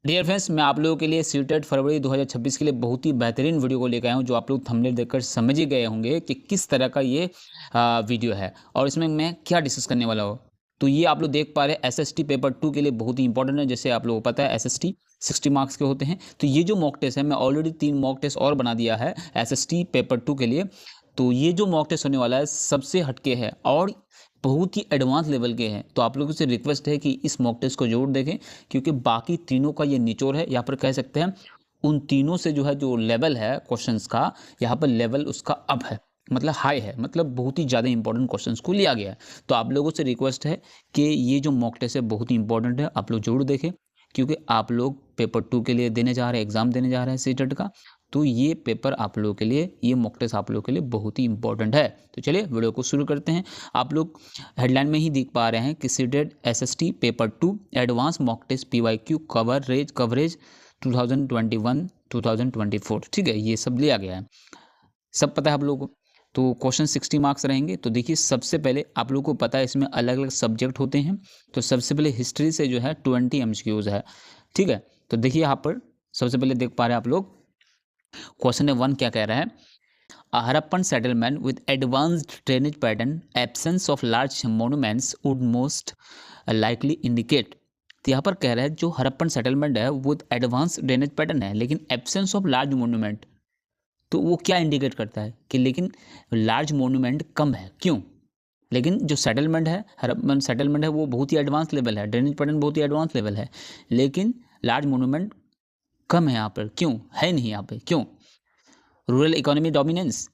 Dear friends, मैं आप लोगों के लिए सीटेट फरवरी 2026 के लिए बहुत ही बेहतरीन वीडियो को लेकर आया हूं, जो आप लोग थंबनेल देखकर समझ ही गए होंगे कि किस तरह का ये वीडियो है और इसमें मैं क्या डिस्कस करने वाला हूं। तो ये आप लोग देख पा रहे हैं एसएसटी पेपर 2 के लिए बहुत ही इंपॉर्टेंट है। जैसे आप लोगों को पता है एसएसटी 60 मार्क्स के होते हैं। तो ये जो मॉक टेस्ट है, मैं ऑलरेडी 3 मॉक टेस्ट और बना दिया है एसएसटी पेपर 2 के लिए। तो ये जो मॉक टेस्ट होने वाला है सबसे हटके है और बहुत ही एडवांस लेवल के हैं। तो आप लोगों से रिक्वेस्ट है कि इस मॉक टेस्ट को जरूर देखें, क्योंकि बाकी तीनों का ये निचोड़ है। यहाँ पर कह सकते हैं उन तीनों से जो है जो लेवल है क्वेश्चंस का, यहाँ पर लेवल उसका अप है, मतलब हाई है, मतलब बहुत ही ज़्यादा इंपॉर्टेंट क्वेश्चंस को लिया गया है। तो आप लोगों से रिक्वेस्ट है कि ये जो मॉक टेस्ट है बहुत ही इंपॉर्टेंट है, आप लोग जरूर देखें, क्योंकि आप लोग पेपर 2 के लिए देने जा रहे हैं, एग्जाम देने जा रहे हैं सीटेट का। तो ये पेपर आप लोगों के लिए, ये मॉक टेस्ट आप लोगों के लिए बहुत ही इंपॉर्टेंट है। तो चलिए वीडियो को शुरू करते हैं। आप लोग हेडलाइन में ही देख पा रहे हैं कि CTET SST paper 2 advance mock test PYQ coverage 2021-2024, ठीक है, ये सब लिया गया है, सब पता है आप लोगों को। तो क्वेश्चन 60 मार्क्स रहेंगे। तो देखिए, सबसे पहले आप लोगों को पता है इसमें अलग अलग सब्जेक्ट होते हैं। तो सबसे पहले हिस्ट्री से जो है 20 एमसीक्यूज है, ठीक है। तो देखिए यहाँ पर सबसे पहले देख पा रहे हैं आप लोग, क्वेश्चन 1 क्या कह रहा है। Harappan settlement with advanced drainage pattern, absence of large monuments would most likely indicate. तो यहाँ पर कह रहा है जो हड़प्पन सेटलमेंट है विद एडवांस ड्रेनेज पैटर्न है, लेकिन एब्सेंस ऑफ लार्ज मोन्यूमेंट, तो वो क्या इंडिकेट करता है कि लेकिन लार्ज मोन्यूमेंट कम है, क्यों? लेकिन जो सेटलमेंट है, हड़प्पन सेटलमेंट है, वो बहुत ही एडवांस लेवल है, ड्रेनेज पैटर्न बहुत ही एडवांस लेवल है, लेकिन लार्ज मोन्यूमेंट कम है यहाँ पर, क्यों है नहीं यहाँ पे, क्यों? Rural economy dominance,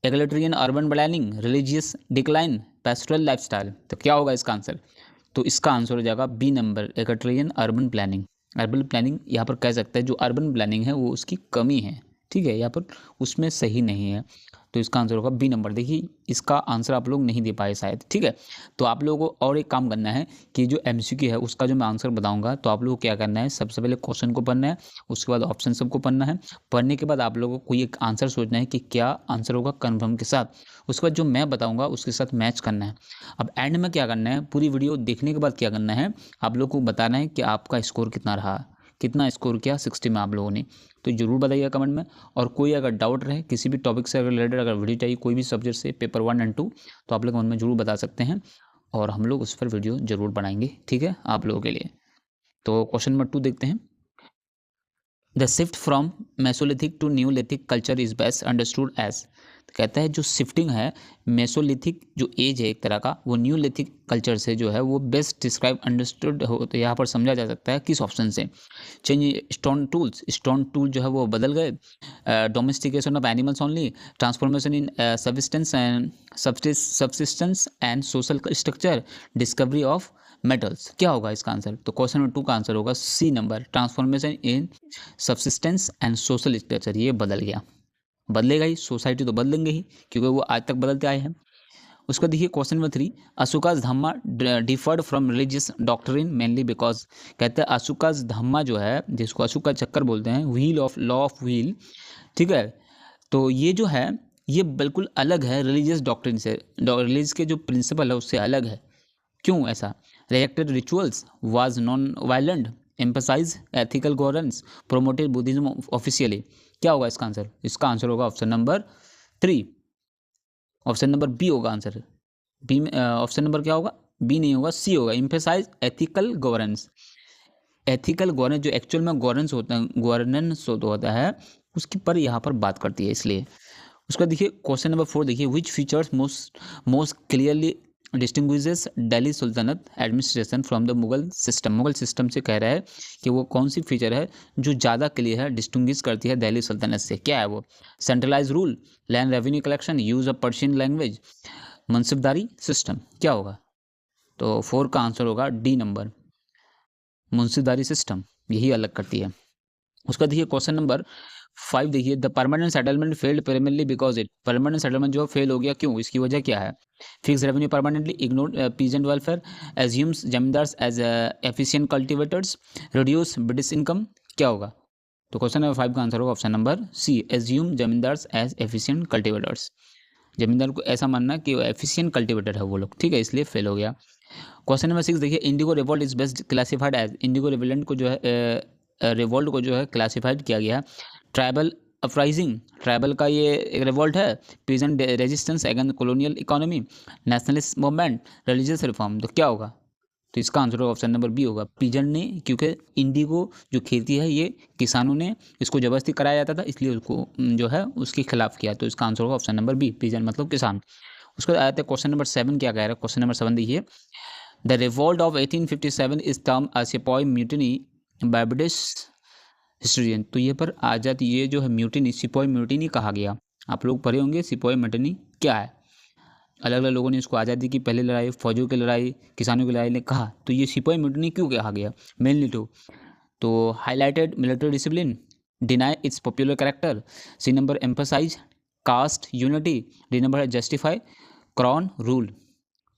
egalitarian urban planning, religious decline, pastoral lifestyle. तो क्या होगा इसका आंसर? तो इसका आंसर हो जाएगा B number, egalitarian urban planning. Urban planning यहाँ पर कह सकते हैं जो अर्बन प्लानिंग है वो उसकी कमी है, ठीक है, यहाँ पर उसमें सही नहीं है। तो इसका आंसर होगा बी नंबर। देखिए, इसका आंसर आप लोग नहीं दे पाए शायद, ठीक है। तो आप लोगों को और एक काम करना है कि जो एमसीक्यू है उसका जो मैं आंसर बताऊंगा, तो आप लोगों को क्या करना है, सबसे पहले क्वेश्चन को पढ़ना है, उसके बाद ऑप्शन सबको पढ़ना है। पढ़ने के बाद आप लोगों को कोई एक आंसर सोचना है कि क्या आंसर होगा कन्फर्म के साथ। उसके बाद जो मैं बताऊंगा उसके साथ मैच करना है। अब एंड में क्या करना है, पूरी वीडियो देखने के बाद क्या करना है, आप लोग को बताना है कि आपका स्कोर कितना रहा, कितना स्कोर किया 60 में आप लोगों ने। तो जरूर बताइएगा कमेंट में। और कोई अगर डाउट रहे किसी भी टॉपिक से अगर रिलेटेड, अगर वीडियो चाहिए कोई भी सब्जेक्ट से, पेपर 1 और 2, तो आप लोग कमेंट में जरूर बता सकते हैं और हम लोग उस पर वीडियो जरूर बनाएंगे, ठीक है, आप लोगों के लिए। तो क्वेश्चन नंबर 2 देखते हैं। The shift from mesolithic to neolithic culture is best understood as. कहता है जो शिफ्टिंग है मेसोलिथिक जो एज है एक तरह का, वो न्यूलिथिक कल्चर से जो है वो बेस्ट डिस्क्राइब अंडरस्टूड हो, तो यहाँ पर समझा जा सकता है किस ऑप्शन से। Change stone tools, stone tool जो है वो बदल गए। Domestication of animals only, transformation in subsistence and social structure, discovery of metals. क्या होगा इसका आंसर? तो क्वेश्चन नंबर 2 का आंसर होगा C number, transformation in subsistence and social structure. ये बदल गया, बदलेगा ही, सोसाइटी तो बदलेंगे ही, क्योंकि वो आज तक बदलते आए हैं। उसका देखिए question number 3, Ashoka's Dhamma deferred from religious doctrine mainly because. कहते हैं अशोकाज धम्मा जो है, जिसको अशोक का चक्कर बोलते हैं, wheel of law of wheel, ठीक है। तो ये जो है ये बिल्कुल अलग है रिलीजियस डॉक्ट्रिन से, रिलीजियस के जो प्रिंसिपल है उससे अलग है। क्यों ऐसा? Reacted rituals, was non violent, emphasize ethical governance, promoted Buddhism officially. क्या होगा इसका आंसर? इसका आंसर होगा option number 3, option number B होगा आंसर। बी में ऑप्शन नंबर क्या होगा? बी नहीं होगा, सी होगा, emphasize ethical governance. Ethical governance जो एक्चुअल में गवर्नेंस होता है उसकी पर यहाँ पर बात करती है, इसलिए। उसका देखिए क्वेश्चन नंबर 4 देखिए, which features most clearly distinguishes Delhi sultanate administration from the Mughal system. Mughal system से कह रहा है कि वो कौन सी फीचर है जो ज़्यादा क्लियर है, डिस्टिंग्विश करती है दिल्ली सल्तनत से। क्या है वो? Centralize rule, land revenue collection, use of Persian language, mansabdari system. क्या होगा? तो 4 का आंसर होगा डी नंबर, मुंसबदारी सिस्टम, यही अलग करती है। उसका देखिए क्वेश्चन नंबर 5 देखिए, the permanent settlement failed primarily because it. Permanent settlement जो फेल हो गया, क्यों? इसकी वजह क्या है? Fix revenue permanently, ignore peasant welfare, assumes zamindars as efficient cultivators, reduce British income. क्या होगा? तो क्वेश्चन नंबर 5 का आंसर होगा option number C, assume zamindars as efficient cultivators. Zamindar को ऐसा मानना कि वो एफिशिएंट कल्टिवेटर है वो लोग, ठीक है, इसलिए फेल हो गया। क्वेश्चन नंबर 6 देखिए, indigo revolt is best classified as. Indigo revolt को जो है रिवॉल्ट को जो है क्लासिफाइड किया गया है ट्राइबल अपराइजिंग, ट्राइबल का ये एक रिवॉल्ट है, peasant resistance against colonial economy, nationalist movement, religious reform. तो क्या होगा? तो इसका आंसर ऑप्शन नंबर बी होगा, पीजेंट ने, क्योंकि इंडिगो जो खेती है ये किसानों ने इसको जबरदस्ती कराया जाता था, इसलिए उसको जो है उसके खिलाफ किया। तो इसका आंसर होगा ऑप्शन नंबर बी, पीजेंट मतलब किसान। उसके बाद आया था क्वेश्चन नंबर 7, क्या कह रहा है क्वेश्चन नंबर 7 देखिए, the revolt of 1857 is term a sipahi mutiny by British historian. तो ये पर आ जाती, ये जो है म्यूटिनी, सिपाही म्यूटिनी कहा गया। आप लोग पढ़े होंगे सिपाही म्यूटिनी क्या है, अलग अलग लोगों ने इसको आज़ादी की पहली लड़ाई, फौजियों की लड़ाई, किसानों की लड़ाई ने कहा। तो ये सिपाही म्यूटिनी क्यों कहा गया? मेनली तो highlighted military discipline, deny its popular character, C number emphasize caste unity, D number है जस्टिफाई क्रॉन रूल।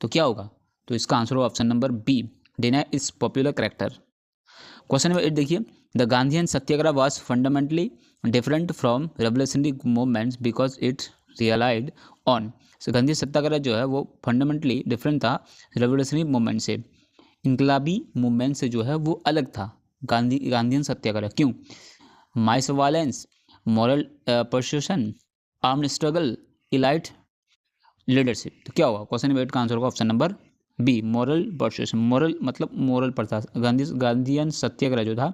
तो क्या होगा? तो इसका आंसर होगा option number B, deny its popular character. Question number 8 देखिए, the Gandhian satyagraha was fundamentally different from revolutionary movements because it relied on. Gandhi satyagraha जो है वो फंडामेंटली डिफरेंट था रेवोल्यूशनरी मूवमेंट से, इनकलाबी मूवमेंट से जो है वो अलग था गांधीयन सत्याग्रह। क्यों? Mass violence, moral persuasion, armed struggle, elite leadership. तो क्या होगा? क्वेश्चन नंबर 8 का आंसर होगा option number B, moral persuasion. Moral मतलब मोरल पर था, गांधीयन सत्याग्रह जो था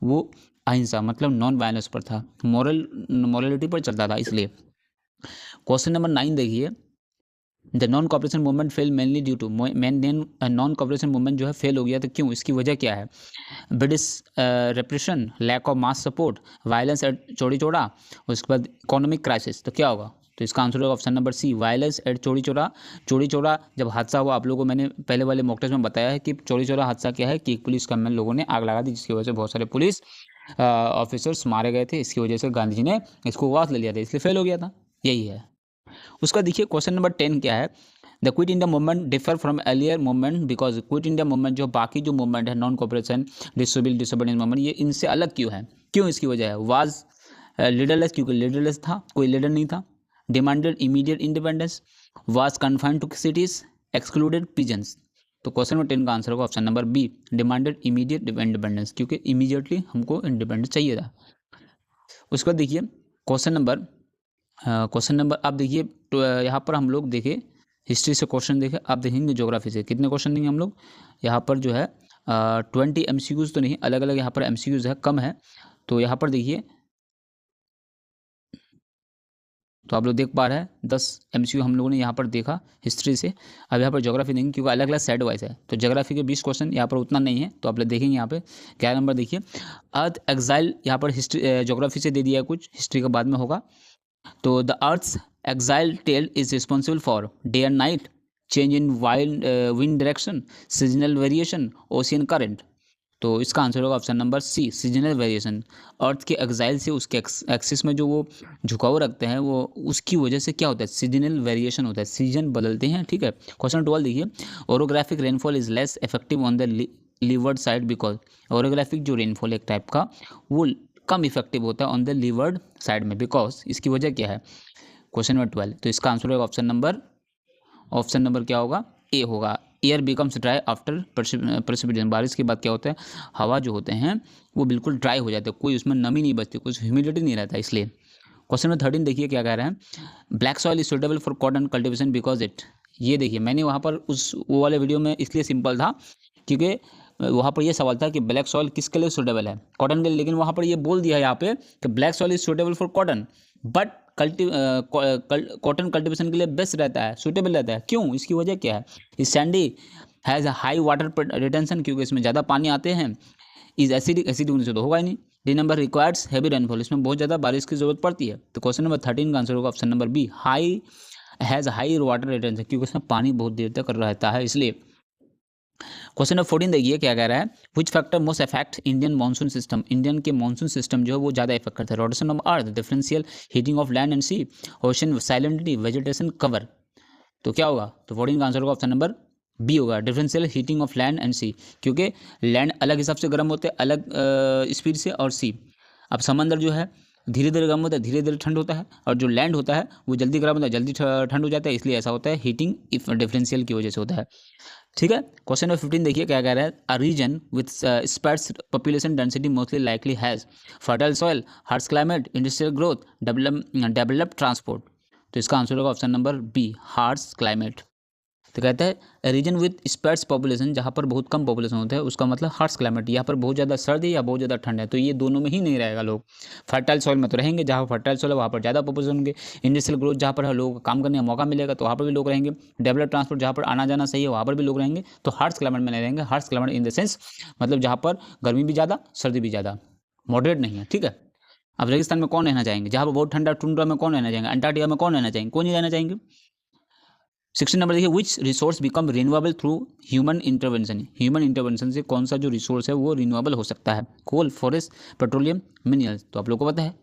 वो अहिंसा मतलब नॉन वायलेंस पर था, मॉरलिटी पर चलता था, इसलिए। क्वेश्चन नंबर 9 देखिए, the non cooperation movement fail mainly due to, non cooperation movement जो है फेल हो गया, तो क्यों, इसकी वजह क्या है? British repression, lack of mass support, violence at Chauri Chaura, उसके बाद इकोनॉमिक क्राइसिस। तो क्या होगा? तो इसका आंसर होगा option number C, violence at Chauri Chaura जब हादसा हुआ, आप लोगों को मैंने पहले वाले मॉक टेस्ट में बताया है कि चौड़ी चौड़ा हादसा क्या है, कि पुलिस कैंप में लोगों ने आग लगा दी, जिसकी वजह से बहुत सारे पुलिस ऑफिसर्स मारे गए थे, इसकी वजह से गांधी जी ने इसको वास ले लिया था, इसलिए फेल हो गया था, यही है। उसका देखिए क्वेश्चन नंबर 10 क्या है, the quit India movement differ from earlier movement because quit India movement जो बाकी जो मूवमेंट है नॉन कॉपरेशन डिसोबीडियंस मूवमेंट, ये इनसे अलग क्यों है? क्यों इसकी वजह है? वाज लीडरलेस, क्योंकि लीडरलेस था, कोई लीडर नहीं था। Demanded immediate independence, was confined to cities, excluded peasants. तो क्वेश्चन नंबर 10 का आंसर होगा option number B, demanded immediate independence, क्योंकि इमीडिएटली हमको इंडिपेंडेंस चाहिए था। उसके बाद देखिए क्वेश्चन नंबर आप देखिए, तो यहाँ पर हम लोग देखें हिस्ट्री से क्वेश्चन देखें, आप देखेंगे ज्योग्राफी से कितने क्वेश्चन देंगे हम लोग। यहाँ पर जो है 20 MCQs तो नहीं, अलग अलग यहाँ पर MCQs है, कम है। तो यहाँ पर देखिए, तो आप लोग देख पा रहे हैं 10 MCQ हम लोगों ने यहाँ पर देखा हिस्ट्री से। अब यहाँ पर ज्योग्राफी देंगे क्योंकि अलग अलग सेट वाइज है, तो ज्योग्राफी के 20 क्वेश्चन यहाँ पर उतना नहीं है, तो आप लोग देखेंगे यहाँ पे क्या नंबर देखिए, अर्थ एक्साइल यहाँ पर हिस्ट्री ज्योग्राफी से दे दिया है, कुछ हिस्ट्री का बाद में होगा। तो the earth's axial tilt is responsible for day and night, change in wind direction, seasonal variation, ocean current. तो इसका आंसर होगा option number C, seasonal variation. Earth के एक्साइल से उसके एक्सिस में जो वो झुकाव रखते हैं, वो उसकी वजह से क्या होता है, सीजनल वेरिएशन होता है, सीजन बदलते हैं, ठीक है। क्वेश्चन 12 देखिए, orographic rainfall is less effective on the levered side because, orographic जो रेनफॉल एक टाइप का वो कम इफेक्टिव होता है ऑन द लीवर्ड साइड में, बिकॉज इसकी वजह क्या है? क्वेश्चन नंबर 12, तो इसका आंसर होगा ऑप्शन नंबर क्या होगा? ए होगा, air becomes dry after precipitation. बारिश के बाद क्या होता है, हवा जो होते हैं वो बिल्कुल ड्राई हो जाते हैं, कोई उसमें नमी नहीं बचती, कुछ ह्यूमिडिटी नहीं रहता, इसलिए। क्वेश्चन नंबर 13 देखिए क्या कह रहे हैं, black soil is suitable for cotton cultivation because it. ये देखिए मैंने वहाँ पर वो वाले वीडियो में इसलिए सिंपल था क्योंकि वहाँ पर ये सवाल था कि ब्लैक सॉइल किसके लिए सूटेबल है, कॉटन के लिए, लेकिन वहाँ पर ये बोल दिया है यहाँ पे कि black soil is suitable for cotton, but cotton cultivation के लिए बेस्ट रहता है, सूटेबल रहता है। क्यों? इसकी वजह क्या है? इस Sandy has high water retention, क्योंकि इसमें ज़्यादा पानी आते हैं। इज एसिडिक होने से तो होगा ही नहीं। D number requires heavy rainfall, इसमें बहुत ज़्यादा बारिश की जरूरत पड़ती है। तो क्वेश्चन नंबर 13 का आंसर होगा option number B, has high water retention, क्योंकि उसमें पानी बहुत देर तक रहता है, इसलिए। क्वेश्चन नंबर 14 देखिए क्या कह रहा है, which factor most effect Indian monsoon system, Indian के मानसून सिस्टम जो है वो ज़्यादा इफेक्ट करता है। Rotation of earth, differential heating of land and sea, ocean silently, vegetation cover. तो क्या होगा? तो 14 का आंसर होगा ऑप्शन नंबर बी होगा, differential heating of land and sea, क्योंकि लैंड अलग हिसाब से गर्म होते हैं, अलग स्पीड से, और सी अब समंदर जो है धीरे धीरे गर्म होता है, धीरे धीरे ठंड होता है, और जो लैंड होता है वो जल्दी गर्म होता है, जल्दी ठंड हो जाता है, इसलिए ऐसा होता है हीटिंग इफ डिफरेंशियल की वजह से होता है। ठीक है, क्वेश्चन नंबर 15 देखिए क्या कह रहा है। A region with sparse population density mostly likely has fertile soil, harsh climate, industrial growth, developed transport. तो इसका आंसर होगा option number B, harsh climate. तो कहता है रीजन विद स्पार्स पॉपुलेशन, जहाँ पर बहुत कम पॉपुलेशन होता है, उसका मतलब हार्श क्लाइमेट, यहाँ पर बहुत ज़्यादा सर्द है या बहुत ज़्यादा ठंड है, तो ये दोनों में ही नहीं रहेगा लोग। फर्टाइल सॉइल में तो रहेंगे, जहाँ फर्टाइल सॉइल है वहाँ पर ज़्यादा पॉपुलेशन होंगे। इंडस्ट्रियल ग्रोथ, जहाँ पर लोगों को काम करने का मौका मिलेगा तो वहाँ पर भी लोग रहेंगे। डेवलप ट्रांसपोर्ट, जहाँ पर आना जाना सही है वहाँ पर भी लोग रहेंगे। तो हार्श क्लाइमेट में नहीं रहेंगे। Harsh climate in the sense मतलब जहाँ पर गर्मी भी ज़्यादा, सर्दी भी ज़्यादा, मॉडरेट नहीं है। ठीक है, अब रेगिस्तान में कौन रहना चाहेंगे, जहाँ पर बहुत ठंडा, टुंड्रा में कौन रहना चाहेंगे, अंटार्कटिका में कौन रहना चाहेंगे, कौन नहीं रहना चाहेंगे। 16 नंबर देखिए, which resource become renewable through human intervention. Human intervention से कौन सा जो रिसोर्स है वो रिन्यूएबल हो सकता है। कोल, फॉरेस्ट, पेट्रोलियम, मिनरल्स। तो आप लोग को पता है,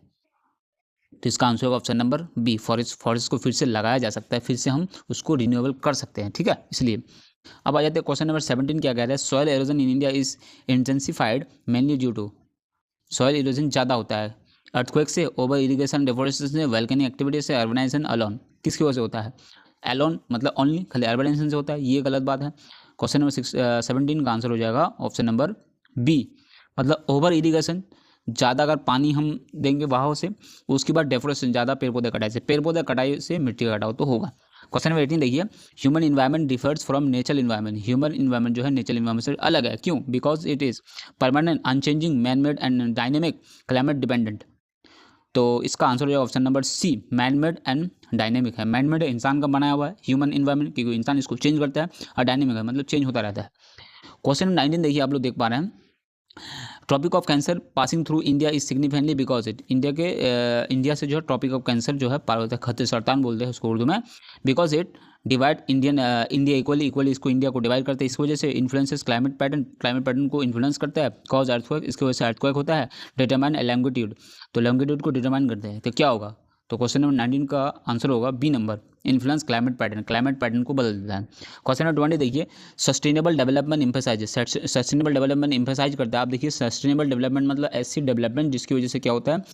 तो इसका आंसर होगा option number B, forest. Forest को फिर से लगाया जा सकता है, फिर से हम उसको रिन्यूएबल कर सकते हैं। ठीक है, इसलिए अब आ जाते हैं क्वेश्चन नंबर 17 क्या कह रहा है। Soil erosion in India is intensified mainly due to. Soil erosion ज़्यादा होता है अर्थक्वेक से, ओवर इरिगेशन, डिफोरेस्टेशन से, वोल्केनिक एक्टिविटी से, अर्बनाइजेशन अलोन। किसकी वजह से होता है? एलोन मतलब ओनली, खाली अर्बनाइजेशन से होता है, ये गलत बात है। क्वेश्चन नंबर 17 का आंसर हो जाएगा ऑप्शन नंबर बी, मतलब ओवर इरिगेशन, ज़्यादा अगर पानी हम देंगे वहाँ से, उसके बाद डेफोरेस्टेशन, ज़्यादा पेड़ पौधे कटाई से, पेड़ पौधे कटाई से मिट्टी का कटाव तो होगा। क्वेश्चन नंबर 18 देखिए, human environment differs from natural environment. Human environment जो है नेचुरल इन्वायरमेंट से अलग है, क्यों? Because it is permanent, unchanging, man made and dynamic, climate dependent. तो इसका आंसर हो जाएगा option number C, man made and dynamic है। मैन मेड है, इंसान का बनाया हुआ है, ह्यूमन इन्वायरमेंट क्योंकि इंसान इसको चेंज करता है, और डायनेमिक है मतलब चेंज होता रहता है। क्वेश्चन नंबर 19 देखिए, आप लोग देख पा रहे हैं, tropic of cancer passing through India is significantly because it. India से जो है ट्रॉपिक ऑफ कैंसर जो है पार होता है, खत सरतान बोलते हैं उसको उर्दू में। Because it divide India equally इसको इंडिया को डिवाइड करते हैं, इस वजह से इन्फ्लुएंसेस क्लाइमेट पैटर्न को इन्फ्लुएंस करता है। कॉज अर्थक्वेक, इसकी वजह से अर्थक्वेक होता है। डिटरमाइन लॉन्गिट्यूड, तो लॉन्गिट्यूड को डिटरमाइन करते हैं, तो क्या होगा? तो क्वेश्चन नंबर 19 का आंसर होगा B number, influence climate pattern को बदल देता है। क्वेश्चन नंबर 20 देखिए, sustainable development emphasize, sustainable development emphasize करता है। आप देखिए, सस्टेनेबल डेवलपमेंट मतलब ऐसी डेवलपमेंट जिसकी वजह से क्या होता है,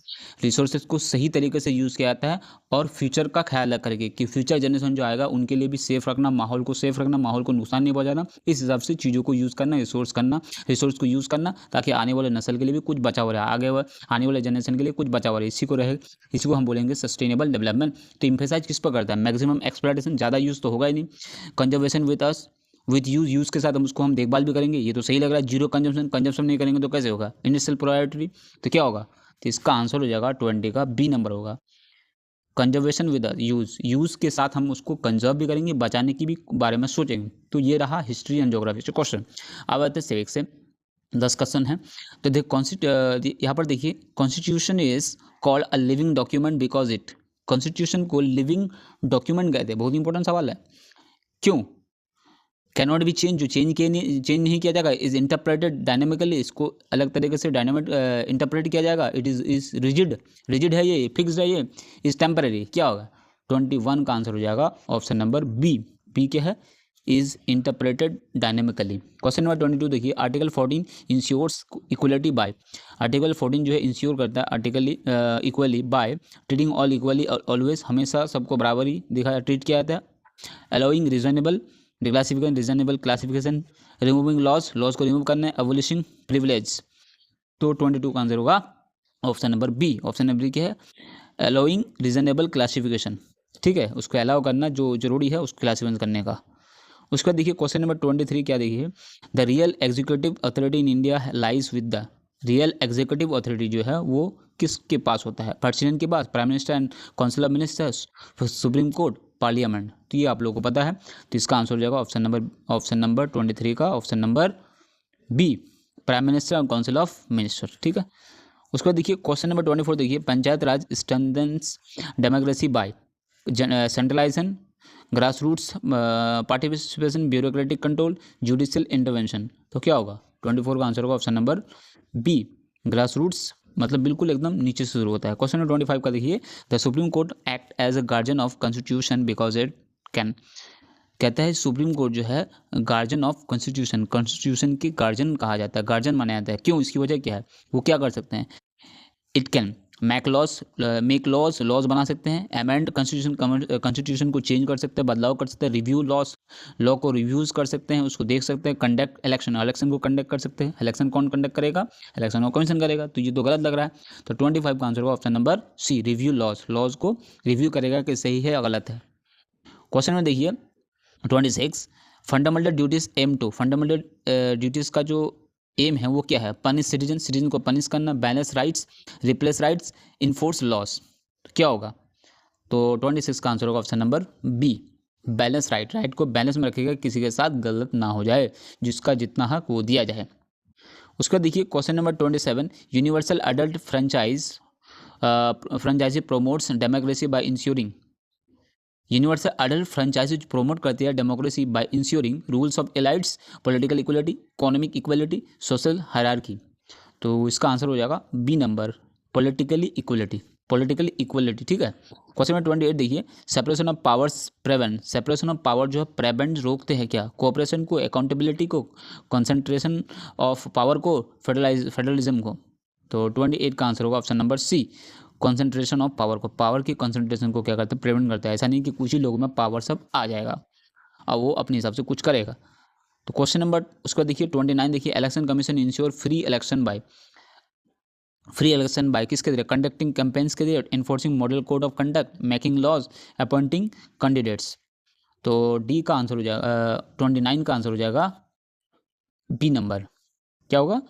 रिसोर्सेज को सही तरीके से यूज़ किया जाता है, और फ्यूचर का ख्याल रख करके कि फ्यूचर जनरेशन जो आएगा उनके लिए भी सेफ रखना, माहौल को सेफ रखना, माहौल को नुकसान नहीं पहुंचाना, इस हिसाब से चीज़ों को यूज़ करना, रिसोर्स को यूज़ करना, ताकि आने वाले नस्ल के लिए भी कुछ बचा हुआ रहे, आने वाले जनरेशन के लिए कुछ बचा हुआ रहे, इसी को हम बोलेंगे सस्टेनेबल डेवलपमेंट। तो इम्फेसाइज किस पर करता है? मैक्सिमम एक्सप्लॉयटेशन, ज़्यादा यूज़ तो होगा ही नहीं। कंजर्वेशन विथ यूज़ के साथ हम उसको देखभाल भी करेंगे, ये तो सही लग रहा है। जीरो कंजम्पशन नहीं करेंगे तो कैसे होगा? इंडस्ट्रियल प्रायोरिटी, तो क्या होगा? तो इसका आंसर हो जाएगा 20 का बी नंबर होगा, कंजर्वेशन विद यूज़ के साथ हम उसको कंजर्व भी करेंगे, बचाने की भी बारे में सोचेंगे। तो ये रहा हिस्ट्री एंड ज्योग्राफी से क्वेश्चन। अब आते हैं सिविक्स से, 10 क्वेश्चन है। तो यहाँ पर देखिए, constitution is called a living document because it. Constitution को लिविंग डॉक्यूमेंट कहते हैं। बहुत इंपॉर्टेंट सवाल है, क्यों? कैन नॉट बी चेंज, जो चेंज नहीं किया जाएगा। इज इंटरप्रेटेड डायनेमिकली, इसको अलग तरीके से डायनेमिक इंटरप्रेट किया जाएगा। इट इज रिजिड है, ये फिक्स्ड है, ये इज टेम्पररी। क्या होगा? 21 का आंसर हो जाएगा ऑप्शन नंबर बी क्या है? Is interpreted dynamically. Question number 22 देखिए, article 14 ensures equality by. Article 14 जो है इंश्योर करता है आर्टिकली equally by treating all equally, always, हमेशा सबको बराबर ही ट्रीट किया जाता है। Allowing reasonable reasonable classification, removing laws को रिमूव करना है, एबोलिशिंग प्रिविलेज। तो 22 का आंसर होगा option number B. Option number B क्या है? Allowing reasonable classification. ठीक है, उसको अलाउ करना जो जरूरी है उसको क्लासिफिकेशन करने का। उसका देखिए क्वेश्चन नंबर 23 क्या देखिए, the real executive authority in India lies with the. Real executive authority जो है वो किसके पास होता है? प्रेसिडेंट के पास, prime minister and council of ministers, supreme court, parliament. तो ये आप लोगों को पता है, तो इसका आंसर हो जाएगा ऑप्शन नंबर 23 का option number B, prime minister और काउंसिल ऑफ मिनिस्टर। ठीक है, उसके बाद देखिए क्वेश्चन नंबर 24 देखिए, panchayat raj strengthens democracy by centralization, grass roots participation, bureaucratic control, judicial intervention. तो क्या होगा? 24 का आंसर होगा option number B, grass roots, मतलब बिल्कुल एकदम नीचे से शुरू होता है। क्वेश्चन नंबर 25 का देखिए, the supreme court act as a guardian of constitution because it can. कहता है सुप्रीम कोर्ट जो है गार्जियन ऑफ कॉन्स्टिट्यूशन के गार्जियन कहा जाता है, गार्जियन माना जाता है। क्यों? इसकी वजह क्या है? वो क्या कर सकते हैं? It can make laws laws बना सकते हैं, अमेंड कॉन्स्टिट्यूशन को चेंज कर सकते हैं, बदलाव कर सकते हैं, रिव्यू लॉ को रिव्यूज कर सकते हैं, उसको देख सकते हैं, कंडक्ट इलेक्शन को कंडक्ट कर सकते हैं। इलेक्शन कौन कंडक्ट करेगा? इलेक्शन को कमीशन करेगा। तो ये तो गलत लग रहा है। तो 25 का आंसर होगा option number C, review laws को रिव्यू करेगा कि सही है या गलत है। क्वेश्चन में देखिए 26, fundamental duties aim to, fundamental duties का जो एम है वो क्या है? पनिश सिटीजन को पनिश करना, balance rights, replace rights, enforce laws. तो क्या होगा? तो 26 का आंसर होगा option number B, balance right को बैलेंस में रखेगा, किसी के साथ गलत ना हो जाए, जिसका जितना हक वो दिया जाए। उसका देखिए question number 27, universal adult franchise promotes democracy by ensuring, universal adult franchise promote करती है democracy by ensuring rules of elites, political equality, economic equality, social hierarchy. तो इसका आंसर हो जाएगा बी नंबर, पॉलिटिकली इक्वलिटी। ठीक है। क्वेश्चन नंबर 28 देखिए, separation of powers prevent, separation of power जो है प्रेवेंट रोकते हैं क्या? कोऑपरेशन को, अकाउंटेबिलिटी को, कंसंट्रेशन ऑफ पावर को, फेडरलिज्म को। तो 28 का आंसर होगा option number C, concentration of power को, पावर की कंसंट्रेशन को क्या करते हैं? प्रिवेंट करता है। ऐसा नहीं कि कुछ ही लोगों में पावर सब आ जाएगा और वो अपने हिसाब से कुछ करेगा। तो क्वेश्चन नंबर उसका देखिए 29 देखिए, election commission ensure free election by किसके जरिए? कंडक्टिंग कैंपेन्स के जरिए, enforcing model code of conduct, making laws, appointing candidates. तो डी का आंसर हो जाएगा 29 का आंसर हो जाएगा बी नंबर। क्या होगा?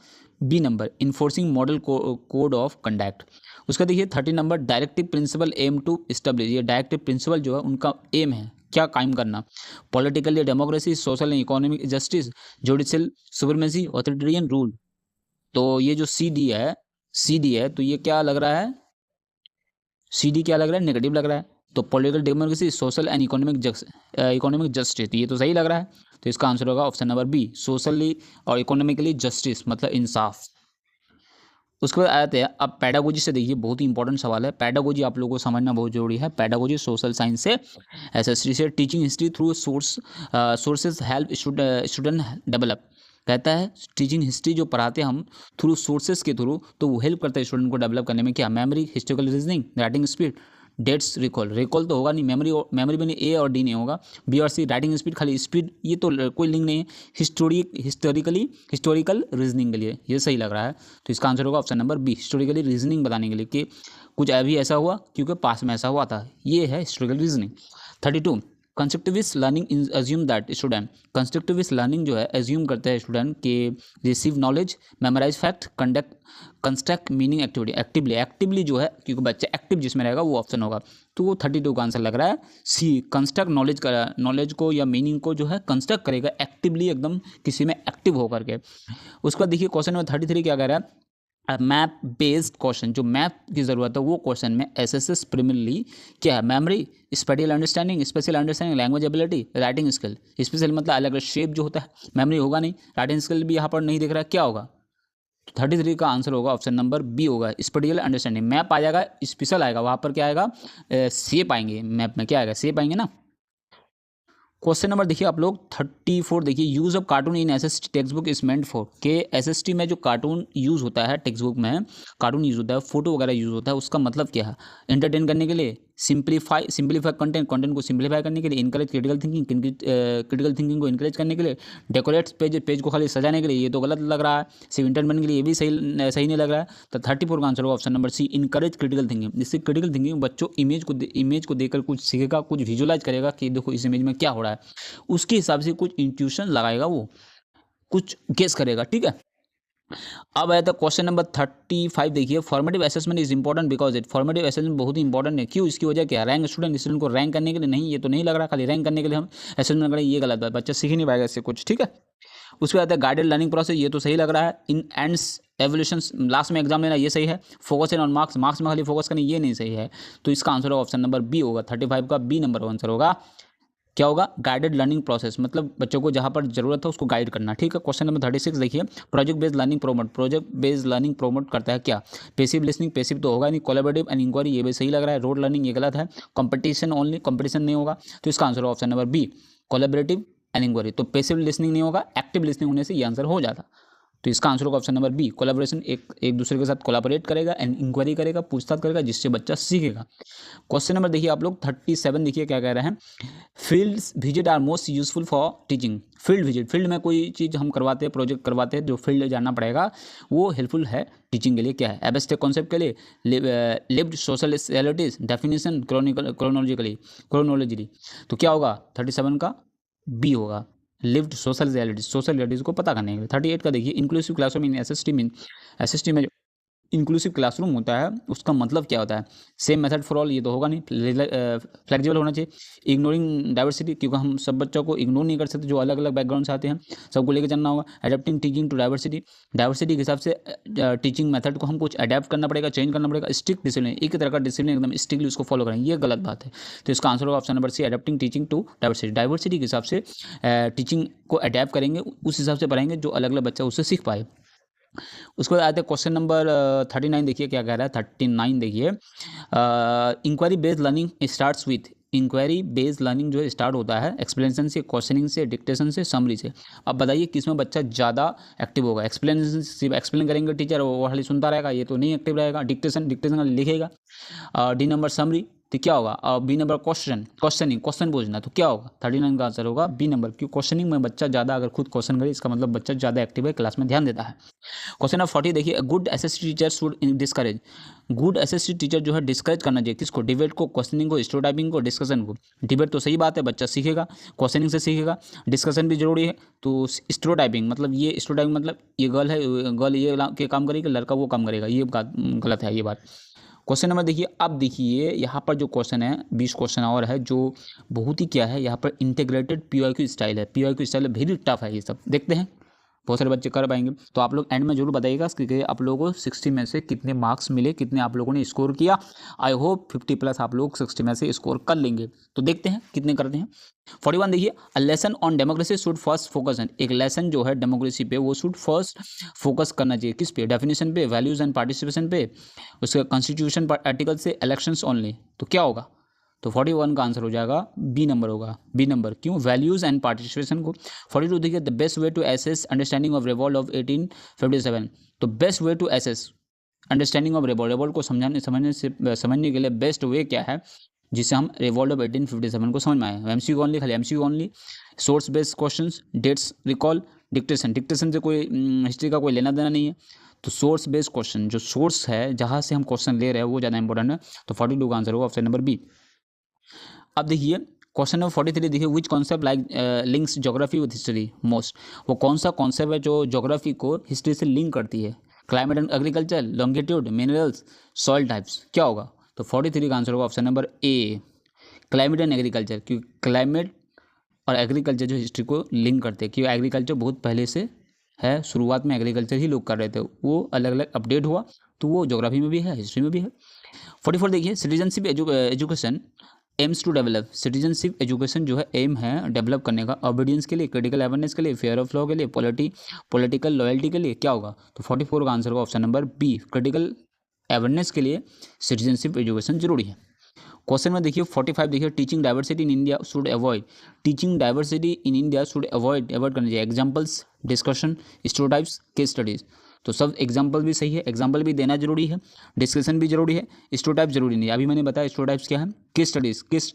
B number, enforcing model code of conduct. उसका देखिए 30 number, directive principle aim to establish, ये डायरेक्टिव प्रिंसिपल जो है उनका एम है क्या कायम करना? Political democracy, social and economic justice, judicial supremacy, authoritarian rule. तो ये जो सी डी है तो ये क्या लग रहा है? सी डी क्या लग रहा है? नेगेटिव लग रहा है। तो political democracy, social and economic justice, तो ये तो सही लग रहा है। तो इसका आंसर होगा ऑप्शन नंबर बी, सोशली और इकोनॉमिकली जस्टिस मतलब इंसाफ। उसके बाद आते हैं अब पैडागोजी से। देखिए बहुत ही इंपॉर्टेंट सवाल है, पैडागोजी आप लोगों को समझना बहुत जरूरी है। पैडागोजी सोशल साइंस से, एसएसटी से, teaching history through sources help student develop. कहता है टीचिंग हिस्ट्री जो पढ़ाते हैं हम थ्रू सोर्सेज के थ्रू, तो वो हेल्प करता है स्टूडेंट को डेवलप करने में क्या? Memory, historical reasoning, writing speed, dates recall तो होगा नहीं, मेमोरी में नहीं, ए और डी नहीं होगा, बी और सी, राइटिंग स्पीड खाली स्पीड, ये तो कोई लिंक नहीं है, हिस्टोरिकल रीजनिंग के लिए ये सही लग रहा है। तो इसका आंसर होगा option number B, historically reasoning बताने के लिए कि कुछ अभी ऐसा हुआ क्योंकि पास में ऐसा हुआ था, ये है historical reasoning. 32, constructivist learning assume that student, constructivist learning जो है एज्यूम करता है स्टूडेंट के receive knowledge, memorize fact, construct meaning actively जो है, क्योंकि बच्चा एक्टिव जिसमें रहेगा वो ऑप्शन होगा। तो वो 32 का आंसर लग रहा है सी, कंस्ट्रक्ट नॉलेज को या मीनिंग को जो है कंस्ट्रक्ट करेगा एक्टिवली, एकदम किसी में एक्टिव होकर के। उसका देखिए क्वेश्चन नंबर 33 क्या कह रहा है? मैप बेस्ड क्वेश्चन, जो मैप की ज़रूरत है वो क्वेश्चन में एसएसएस प्रीमियरली क्या है? Memory, special understanding, language ability, writing skill. Special मतलब अलग अलग शेप जो होता है, मेमोरी होगा नहीं, राइटिंग स्किल भी यहाँ पर नहीं दिख रहा है, क्या होगा? 33 का आंसर होगा ऑप्शन नंबर बी होगा, स्पेशल अंडरस्टैंडिंग। मैप आ जाएगा, स्पेशल आएगा, वहाँ पर क्या आएगा? शेप आएंगे, मैप में क्या आएगा? शेप आएंगे ना। क्वेश्चन नंबर देखिए आप लोग 34 देखिए, use of cartoon in SST text book is meant for, के एसएसटी में जो कार्टून यूज होता है, टेक्स्ट बुक में कार्टून यूज होता है, फोटो वगैरह यूज होता है, उसका मतलब क्या है? एंटरटेन करने के लिए, सिंप्लीफाई कंटेंट को सिंप्लीफाई करने के लिए, इनकरेज क्रिटिकल थिंकिंग को इनकरेज करने के लिए, डेकोरेट पेज को खाली सजाने के लिए, ये तो गलत लग रहा है। सिर्फ इंटरटेनमेंट के लिए, ये भी सही नहीं लग रहा है। तो 34 का आंसर होगा option number C, encourage critical thinking. जिससे क्रिटिकल थिंकिंग बच्चों इमेज को देखकर कुछ सीखेगा, कुछ विजुअलाइज करेगा कि देखो इस इमेज में क्या हो रहा है, उसके हिसाब से कुछ इंट्यूशन लगाएगा, वो कुछ गेस करेगा। ठीक है। अब आया था क्वेश्चन नंबर 35 देखिए, formative assessment is important because it, formative assessment बहुत ही इंपॉर्टेंट है, क्यों? इसकी वजह क्या है? रैंक स्टूडेंट को रैंक करने के लिए नहीं, ये तो नहीं लग रहा खाली रैंक करने के लिए हम असेसमेंट करें, ये गलत है, बच्चा सीख ही नहीं पाएगा इससे कुछ। ठीक है। उसके बाद गाइडेड लर्निंग प्रोसेस, ये तो सही लग रहा है। इन एंड्स एवोल्यूशन, लास्ट में एग्जाम लेना, ये सही है। फोकस इन ऑन मार्क्स में खाली फोकस करना, ये नहीं सही है। तो इसका आंसर होगा ऑप्शन नंबर बी होगा, 35 का बी नंबर आंसर होगा। क्या होगा? गाइडेड लर्निंग प्रोसेस, मतलब बच्चों को जहाँ पर जरूरत है उसको गाइड करना। ठीक है। क्वेश्चन नंबर 36 देखिए, प्रोजेक्ट बेस्ड लर्निंग प्रोमोट करता है क्या? पैसिव लिसनिंग, पैसिव तो होगा नहीं, कोलैबोरेटिव एंड इंक्वायरी, ये भी सही लग रहा है। रोड लर्निंग, ये गलत है। कंपटीशन ओनली, कंपटीशन नहीं होगा। तो इसका आंसर होगा option number B, collaborative and inquiry. तो पैसिव लिसनिंग नहीं होगा, एक्टिव लिसनिंग होने से ये आंसर हो जाता। तो इसका आंसर होगा ऑप्शन नंबर बी, कोलैबोरेशन, एक दूसरे के साथ कोलैबोरेट करेगा एंड इंक्वायरी करेगा, पूछताछ करेगा, जिससे बच्चा सीखेगा। क्वेश्चन नंबर देखिए आप लोग 37 देखिए क्या कह रहे हैं, fields visit are most useful for teaching. Field visit, field में कोई चीज़ हम करवाते हैं, प्रोजेक्ट करवाते हैं, जो फील्ड जाना पड़ेगा वो हेल्पफुल है टीचिंग के लिए। क्या है? एब्स्ट्रैक्ट कॉन्सेप्ट के लिए, lived social realities, definition, chronology. तो क्या होगा 37 का बी होगा, लिव्ड सोशल रियलिटीज को पता करने के लिए। 38 का देखिए, इंक्लूसिव क्लासरूम इन एसएसटी में, एसएसटी में इंक्लूसिव क्लासरूम होता है उसका मतलब क्या होता है? सेम मेथड फॉर ऑल, ये तो होगा नहीं, फ्लेक्सिबल होना चाहिए, इग्नोरिंग डाइवर्सिटी, क्योंकि हम सब बच्चों को इग्नोर नहीं कर सकते जो अलग अलग बैकग्राउंड से आते हैं, सबको लेकर चलना होगा। Adapting teaching to diversity, diversity के हिसाब से टीचिंग मेथड को हम कुछ अडेप्ट करना पड़ेगा, चेंज करना पड़ेगा। स्ट्रिक्ट डिसिप्लिन, एक तरह का डिसिप्लिन एकदम स्ट्रिक्टली उसको फॉलो करेंगे, ये गलत बात है। तो इसका आंसर होगा option number C, adapting teaching to diversity. Diversity के हिसाब से टीचिंग को अडेप्ट करेंगे, उस हिसाब से पढ़ाएंगे जो अलग अलग बच्चा उससे सीख पाए। उसके बाद आते हैं क्वेश्चन नंबर 39 देखिए क्या कह रहा है। 39 देखिए, inquiry based learning starts with, inquiry based learning जो है स्टार्ट होता है एक्सप्लेनेशन से, क्वेश्चनिंग से, डिक्टेशन से, समरी से। अब बताइए किसमें बच्चा ज़्यादा एक्टिव होगा? एक्सप्लेनेशन, सिर्फ एक्सप्लेन करेंगे टीचर, वो खाली सुनता रहेगा, ये तो नहीं एक्टिव रहेगा। डिक्टेशन लिखेगा। डी नंबर समरी, तो क्या होगा? बी नंबर क्वेश्चन पूछना, तो क्या होगा? 39 का आंसर होगा बी नंबर, क्योंकि क्वेश्चनिंग में बच्चा ज़्यादा अगर खुद क्वेश्चन करे, इसका मतलब बच्चा ज़्यादा एक्टिव है, क्लास में ध्यान देता है। क्वेश्चन नंबर 40 देखिए, good SST teacher should discourage, good SST teacher जो है डिस्करेज करना चाहिए किसको? डिबेट को, क्वेश्चनिंग को, स्टेरियोटाइपिंग को, डिस्कशन को। डिबेट तो सही बात है, बच्चा सीखेगा, क्वेश्चनिंग से सीखेगा, डिस्कशन भी जरूरी है। तो स्टेरियोटाइपिंग मतलब ये स्टेरियोटाइपिंग मतलब ये गर्ल ये के काम करेगी, लड़का वो काम करेगा, ये गलत है ये बात। क्वेश्चन नंबर देखिए, अब देखिए यहाँ पर जो क्वेश्चन है 20 क्वेश्चन और है जो बहुत ही क्या है, यहाँ पर इंटीग्रेटेड पीवाईक्यू स्टाइल है। पीवाईक्यू स्टाइल वेरी टफ है, ये सब देखते हैं, बहुत सारे बच्चे कर पाएंगे। तो आप लोग एंड में जरूर बताइएगा कि आप लोगों को 60 में से कितने मार्क्स मिले, कितने आप लोगों ने स्कोर किया। आई होप 50+ आप लोग 60 में से स्कोर कर लेंगे। तो देखते हैं कितने करते हैं। 41 देखिए, a lesson on democracy should first focus on, एक लेसन जो है डेमोक्रेसी पे वो शुड फर्स्ट फोकस करना चाहिए किस पे? डेफिनेशन पे, वैल्यूज एंड पार्टिसिपेशन पे, उसके कॉन्स्टिट्यूशन पर आर्टिकल से, इलेक्शंस ओनली। तो क्या होगा? तो 41 का आंसर हो जाएगा बी नंबर होगा, बी नंबर। क्यों? वैल्यूज एंड पार्टिसिपेशन को। 42 देखिए, the best way to assess understanding of revolt of 1857, तो best way to assess understanding of revolt को समझने के लिए बेस्ट वे क्या है जिससे हम रिवॉल्ट ऑफ 1857 को समझ में आए? एमसीक्यू ओनली, खाली MCQ only, source based questions, dates recall, dictation से कोई हिस्ट्री का कोई लेना देना नहीं है। तो सोर्स बेस्ड क्वेश्चन, जो सोर्स है जहाँ से हम क्वेश्चन ले रहे हैं वो ज़्यादा इंपॉर्टेंट है। तो 42 का आंसर होगा ऑप्शन नंबर बी। अब देखिए क्वेश्चन नंबर 43 देखिए, विच concept like links geography with history most, वो कौन सा कॉन्सेप्ट है जो ज्योग्राफी को हिस्ट्री से लिंक करती है? Climate and agriculture, longitude, minerals, soil types, क्या होगा? तो 43 का आंसर होगा option number A, climate and agriculture, क्योंकि क्लाइमेट और एग्रीकल्चर जो हिस्ट्री को लिंक करते हैं, क्योंकि एग्रीकल्चर बहुत पहले से है, शुरुआत में एग्रीकल्चर ही लोग कर रहे थे, वो अलग अलग अपडेट हुआ तो वो ज्योग्राफी में भी है, हिस्ट्री में भी है। 44 देखिए, citizenship education aims to develop, citizenship education जो है एम है डेवलप करने का, ऑबिडियंस के लिए, क्रिटिकल अवेयरनेस के लिए, फेयर ऑफ लॉ के लिए, पॉलिटिकल लॉयल्टी के लिए, क्या होगा? तो 44 का आंसर होगा option number B, critical awareness के लिए सिटीजनशिप एजुकेशन जरूरी है। क्वेश्चन में देखिए 45 देखिए, teaching diversity in India should avoid, teaching diversity in India should avoid करना चाहिए। Examples, discussion, stereotypes, case studies. तो सब एग्जाम्पल भी सही है, एग्जाम्पल भी देना जरूरी है, डिस्कशन भी जरूरी है, स्टेरियोटाइप जरूरी नहीं है। अभी मैंने बताया स्टेरियोटाइप्स क्या है, केस स्टडी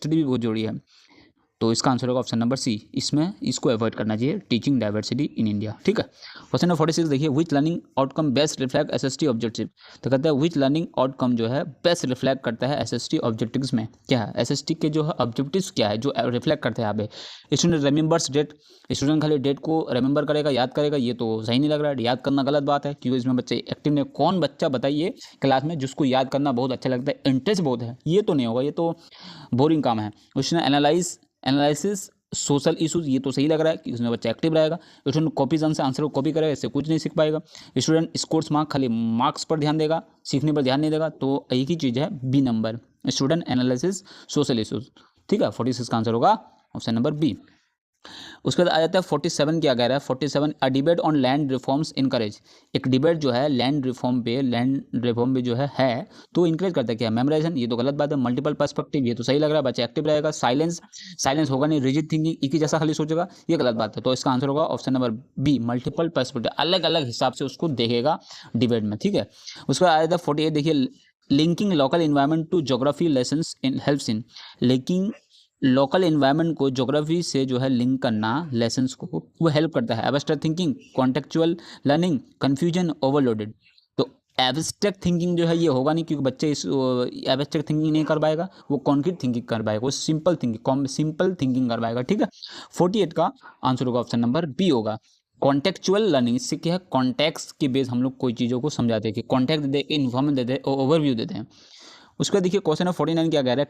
भी बहुत जरूरी है। तो इसका आंसर होगा ऑप्शन नंबर सी, इसमें इसको अवॉइड करना चाहिए, टीचिंग डाइवर्सिटी इन इंडिया। ठीक है। क्वेश्चन नंबर 46 देखिए, which learning outcome best reflect SST objective, तो कहता है विच लर्निंग आउटकम जो है बेस्ट रिफ्लेक्ट करता है एसएसटी ऑब्जेक्टिव्स में। क्या है एसएसटी के जो है ऑब्जेक्टिव्स, क्या है जो रिफ्लेक्ट करते हैं यहाँ पे? स्टूडेंट रिमेंबर्स डेट, स्टूडेंट खाली डेट को रिमेंबर करेगा, याद करेगा, ये तो सही नहीं लग रहा है, याद करना गलत बात है, क्योंकि इसमें बच्चे एक्टिव ने, कौन बच्चा बताइए क्लास में जिसको याद करना बहुत अच्छा लगता है, इंटरेस्ट बहुत है, ये तो नहीं होगा, ये तो बोरिंग काम है। उसने एनालिसिस सोशल इशूज, ये तो सही लग रहा है कि उसमें बच्चा एक्टिव रहेगा। स्टूडेंट कॉपीज से आंसर को कॉपी करेगा, इससे कुछ नहीं सीख पाएगा। स्टूडेंट स्कोर्स मार्क, खाली मार्क्स पर ध्यान देगा, सीखने पर ध्यान नहीं देगा। तो एक ही चीज़ है B number, student analysis social issues. ठीक है, 46 का आंसर होगा ऑप्शन नंबर बी। उसके बाद आ जाता है 47, क्या कह रहा है 47, a debate on land reforms encourage. एक डिबेट जो है लैंड रिफॉर्म पे जो है तो इनकरेज करता है क्या, मेमोराइजेशन, ये तो गलत बात है। मल्टीपल पर्सपेक्टिव, ये तो सही लग रहा है, बच्चा एक्टिव रहेगा। साइलेंस, साइलेंस होगा नहीं, रिजिड थिंकिंग, एक ही जैसा खाली सोचेगा, ये गलत बात है। तो इसका आंसर होगा option number B, multiple perspective, अलग अलग हिसाब से उसको देखेगा डिबेट में, ठीक है। उसके बाद आ जाता है 48, देखिए linking local environment to geography lessons in helps in, linking local environment को ज्योग्राफी से जो है लिंक करना लेसन्स को, वो हेल्प करता है। Abstract thinking, contextual learning, confusion, overloaded. तो एब्स्ट्रैक्ट थिंकिंग जो है ये होगा नहीं, क्योंकि बच्चे इस एब्स्ट्रैक्ट थिंकिंग नहीं कर पाएगा, वो कॉन्क्रीट थिंकिंग कर पाएगा, वो सिंपल थिंकिंग कर पाएगा, ठीक है। 48 का आंसर होगा ऑप्शन नंबर बी होगा। कॉन्टेक्चुअल लर्निंग, इससे क्या है, कॉन्टेक्स्ट के बेस हम लोग कोई चीज़ों को समझाते हैं, कि कॉन्टेक्ट देते हैं, इन्फॉर्मेशन देते हैं, ओवरव्यू देते हैं। उसका देखिए क्वेश्चन है 49, क्या कह रहा है,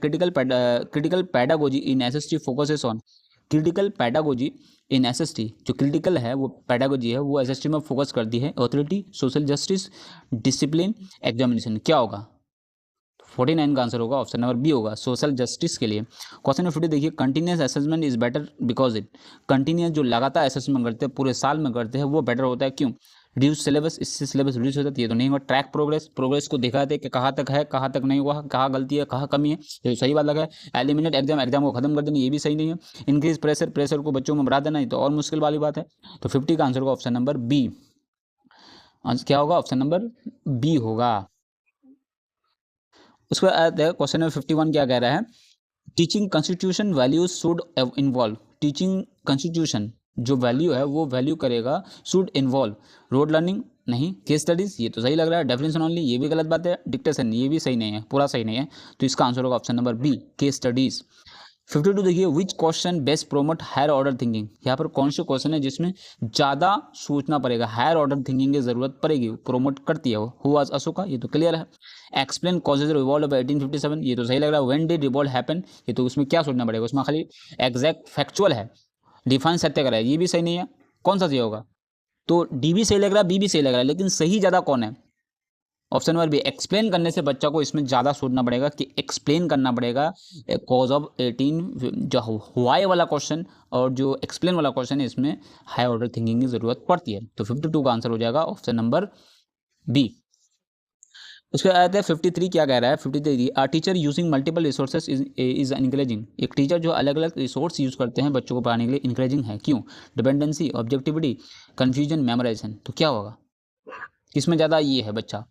critical pedagogy in SST focuses on, critical pedagogy in SST, जो क्रिटिकल है वो पैडागोजी है वो एसएसटी में फोकस करती है, authority, social justice, discipline, examination, क्या होगा 49 का आंसर होगा ऑप्शन नंबर बी होगा, सोशल जस्टिस के लिए। क्वेश्चन नंबर 50 देखिए, continuous assessment is better because it, continuous जो लगातार असेसमेंट करते हैं पूरे साल में करते हैं वो बेटर होता है, क्यों। रिड्यूस सिलेबस, इससे सिलेबस रिड्यूस होता है, ये तो नहीं होगा। ट्रैक प्रोग्रेस, प्रोग्रेस को दिखाते हैं कि कहाँ तक है, कहाँ तक नहीं हुआ, कहाँ गलती है, कहाँ कमी है, ये तो सही बात लगा है। एलिमिनेट एग्जाम, एग्जाम को खत्म कर देना, ये भी सही नहीं है। इंक्रीज प्रेशर, प्रेशर को बच्चों में बढ़ा देना, ये तो और मुश्किल वाली बात है। तो 50 का आंसर होगा ऑप्शन नंबर बी, क्या होगा ऑप्शन नंबर बी होगा। उसके बाद क्वेश्चन नंबर 51, क्या कह रहा है, teaching constitution values should involve, teaching constitution जो वैल्यू है वो वैल्यू करेगा, शुड इन्वॉल्व रोड लर्निंग, नहीं। केस स्टडीज, ये तो सही लग रहा है। डेफिनेशन ओनली, ये भी गलत बात है। डिक्टेशन, ये भी सही नहीं है, पूरा सही नहीं है। तो इसका आंसर होगा option number B, case studies. 52 देखिए, which question best promote higher order thinking, यहाँ पर कौन से क्वेश्चन है जिसमें ज़्यादा सोचना पड़ेगा, हायर ऑर्डर थिंकिंग की जरूरत पड़ेगी, प्रोमोट करती है वो। हु वाज अशोका, ये तो क्लियर है। एक्सप्लेन कॉजेज रिवॉल्व ऑफ 1857, ये तो सही लग रहा है। व्हेन डिड रिवॉल्व हैपन, ये तो उसमें क्या सोचना पड़ेगा, उसमें खाली एग्जैक्ट फैक्चुअल है। डिफाइन सत्याग्रह, ये भी सही नहीं है। कौन सा सही होगा, तो डी भी सही लग रहा है, बी भी सही लग रहा है, लेकिन सही ज़्यादा कौन है, ऑप्शन नंबर बी। एक्सप्लेन करने से बच्चा को इसमें ज़्यादा सोचना पड़ेगा, कि एक्सप्लेन करना पड़ेगा कॉज ऑफ 18, जो वाई वाला क्वेश्चन और जो एक्सप्लेन वाला क्वेश्चन है, इसमें हाई ऑर्डर थिंकिंग की जरूरत पड़ती है। तो 52 का आंसर हो जाएगा ऑप्शन नंबर बी। उसके बाद आता है 53, क्या कह रहा है 53, a teacher using multiple resources is encouraging, एक टीचर जो अलग अलग रिसोर्स यूज करते हैं बच्चों को पढ़ाने के लिए, इनकरेजिंग है, क्यों। डिपेंडेंसी, ऑब्जेक्टिविटी, कन्फ्यूजन, मेमोराइजेशन, तो क्या होगा, किसमें ज़्यादा ये है बच्चा।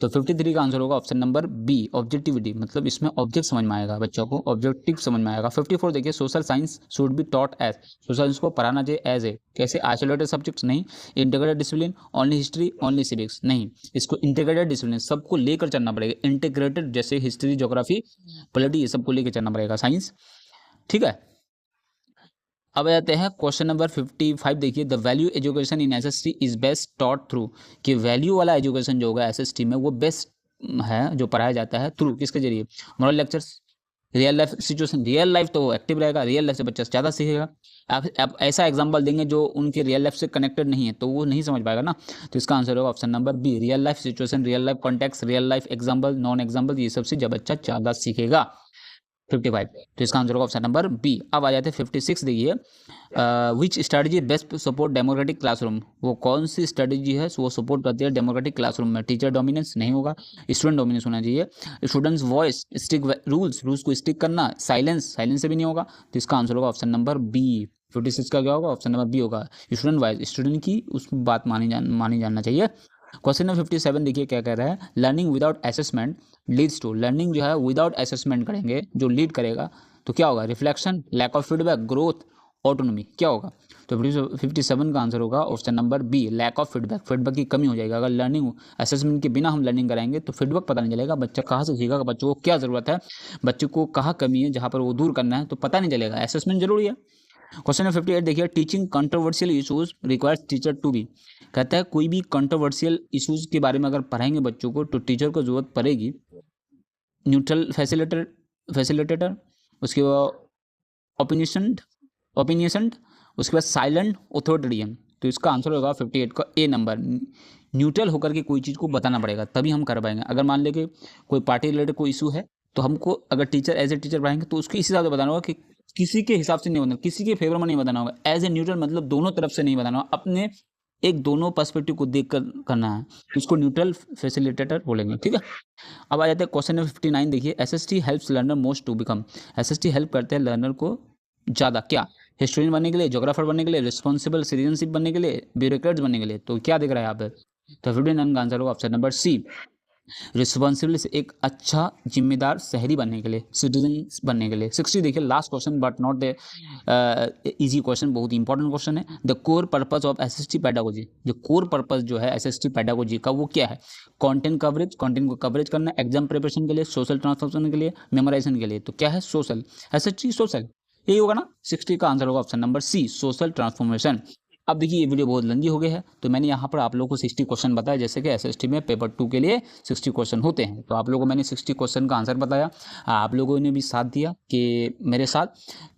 तो 53 का आंसर होगा ऑप्शन नंबर बी, ऑब्जेक्टिविटी, मतलब इसमें ऑब्जेक्ट समझ में आएगा, बच्चों को ऑब्जेक्टिव समझ में आएगा। 54 देखिए, social science should be taught as, social science को पढ़ाना चाहिए एज ए, कैसे, आइसोलेटेड सब्जेक्ट्स नहीं, integrated discipline, only history, only civics नहीं, इसको इंटीग्रेटेड डिसिप्लिन, सबको लेकर चलना पड़ेगा, इंटीग्रेटेड, जैसे हिस्ट्री, ज्योग्राफी, पॉलिटी, ये सबको लेकर चलना पड़ेगा साइंस, ठीक है। अब आ जाते हैं क्वेश्चन नंबर 55, देखिए, the value education in SST is best taught through, कि वैल्यू वाला एजुकेशन जो होगा एसएसटी में वो बेस्ट है, जो पढ़ाया जाता है थ्रू, किसके जरिए, moral lectures, real life situation, real life तो वो एक्टिव रहेगा, रियल लाइफ से बच्चा ज़्यादा सीखेगा। आप ऐसा एग्जांपल देंगे जो उनके रियल लाइफ से कनेक्टेड नहीं है, तो वो नहीं समझ पाएगा ना। तो इसका आंसर होगा option number B, real life situation, real life context, real life example, non example, ये सबसे जब बच्चा ज़्यादा सीखेगा। 55, तो इसका आंसर होगा ऑप्शन नंबर बी। अब आ जाते हैं 56, देखिए, which strategy best support democratic classroom, वो कौन सी स्ट्रेटजी है वो सपोर्ट करती है डेमोक्रेटिक क्लासरूम में। टीचर डोमिनेंस नहीं होगा, स्टूडेंट डोमिनेंस होना चाहिए। स्टूडेंट्स वॉइस, स्टिक रूल्स को स्टिक करना, साइलेंस से भी नहीं होगा। तो इसका आंसर होगा ऑप्शन नंबर बी। 56 का क्या होगा, ऑप्शन नंबर बी होगा। स्टूडेंट वाइज, स्टूडेंट की उस बात मानी जाना चाहिए। क्वेश्चन नंबर 57 देखिए, क्या कह रहा है, learning without assessment leads to, learning जो है विदाउट असेसमेंट करेंगे जो लीड करेगा तो क्या होगा, reflection, lack of feedback, growth, autonomy, क्या होगा। तो 57 का आंसर होगा option number B, lack of feedback, feedback की कमी हो जाएगा। अगर लर्निंग असेसमेंट के बिना हम लर्निंग कराएंगे तो फीडबैक पता नहीं चलेगा, बच्चा कहाँ से सीखेगा, बच्चों को क्या ज़रूरत है, बच्चे को कहाँ कमी है, जहाँ पर वो दूर करना है, तो पता नहीं चलेगा। असेसमेंट जरूरी है। क्वेश्चन नंबर 58 देखिए, teaching controversial issues requires teacher to be, कहता है कोई भी कंट्रोवर्शियल इशूज के बारे में अगर पढ़ाएंगे बच्चों को तो टीचर को जरूरत पड़ेगी न्यूट्रल फैसिलिटेटर, उसके बाद ओपिनियन, उसके बाद साइलेंट ऑथोरिटेरियन। तो इसका आंसर होगा 58 का ए नंबर, न्यूट्रल होकर के कोई चीज़ को बताना पड़ेगा तभी हम कर पाएंगे। अगर मान लें कि कोई पार्टी रिलेटेड कोई इशू है तो हमको अगर टीचर एज ए टीचर पढ़ाएंगे तो उसके इसी हिसाब से बताना होगा कि किसी के हिसाब से नहीं बताना, किसी के फेवर में नहीं बताना होगा। एज ए न्यूट्रल मतलब दोनों तरफ से नहीं बताना होगा, अपने एक दोनों पर्सपेक्टिव को देख कर करना है, इसको न्यूट्रल फैसिलिटेटर बोलेंगे, ठीक है। अब आ जाते हैं क्वेश्चन नंबर 59। देखिए, SST helps learner most to become, SST help करते हैं लर्नर को ज़्यादा क्या, हिस्टोरियन बनने के लिए, जोग्राफर बनने के लिए, रिस्पॉन्सिबल सिटीजनशिप बनने के लिए, ब्यूरोक्रेट्स बनने के लिए। तो क्या दिख रहा है यहाँ पर, तो 59 का आंसर होगा ऑप्शन नंबर सी, रिस्पॉन्सिबल से एक अच्छा जिम्मेदार शहरी बनने के लिए, सिटीजन बनने के लिए। 60 देखिए, last question but not the easy question, बहुत इंपॉर्टेंट क्वेश्चन है। The core purpose of SST pedagogy, जो कोर पर्पस जो है एसएसटी पेडागोजी का वो क्या है, कंटेंट कवरेज, कंटेंट को कवरेज करना, एग्जाम प्रिपरेशन के लिए, सोशल ट्रांसफॉर्मेशन के लिए, मेमोराइजेशन के लिए। तो क्या है, सोशल, एसएसटी सोशल, यही होगा ना। 60 का आंसर होगा option number C, social transformation. अब देखिए, ये वीडियो बहुत लंबी हो गई है, तो मैंने यहाँ पर आप लोगों को 60 क्वेश्चन बताया, जैसे कि एसएसटी में पेपर 2 के लिए 60 क्वेश्चन होते हैं। तो आप लोगों को मैंने 60 क्वेश्चन का आंसर बताया, आप लोगों ने भी साथ दिया कि मेरे साथ।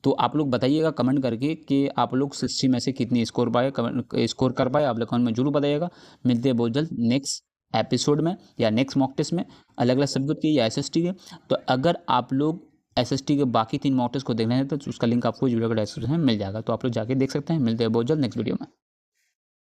तो आप लोग बताइएगा कमेंट करके कि आप लोग 60 में से कितनी स्कोर कर पाए, आप लोग कमेंट में जरूर बताइएगा। मिलते हैं बहुत जल्द नेक्स्ट एपिसोड में या नेक्स्ट मॉक टेस्ट में, अलग अलग सब्जेक्ट के या एसएसटी के। तो अगर आप लोग एसएसटी के बाकी 3 मॉक टेस्ट को देखना है तो उसका लिंक आपको वीडियो के डिस्क्रिप्शन में मिल जाएगा, तो आप लोग जाके देख सकते हैं। मिलते हैं बहुत जल्द नेक्स्ट वीडियो में।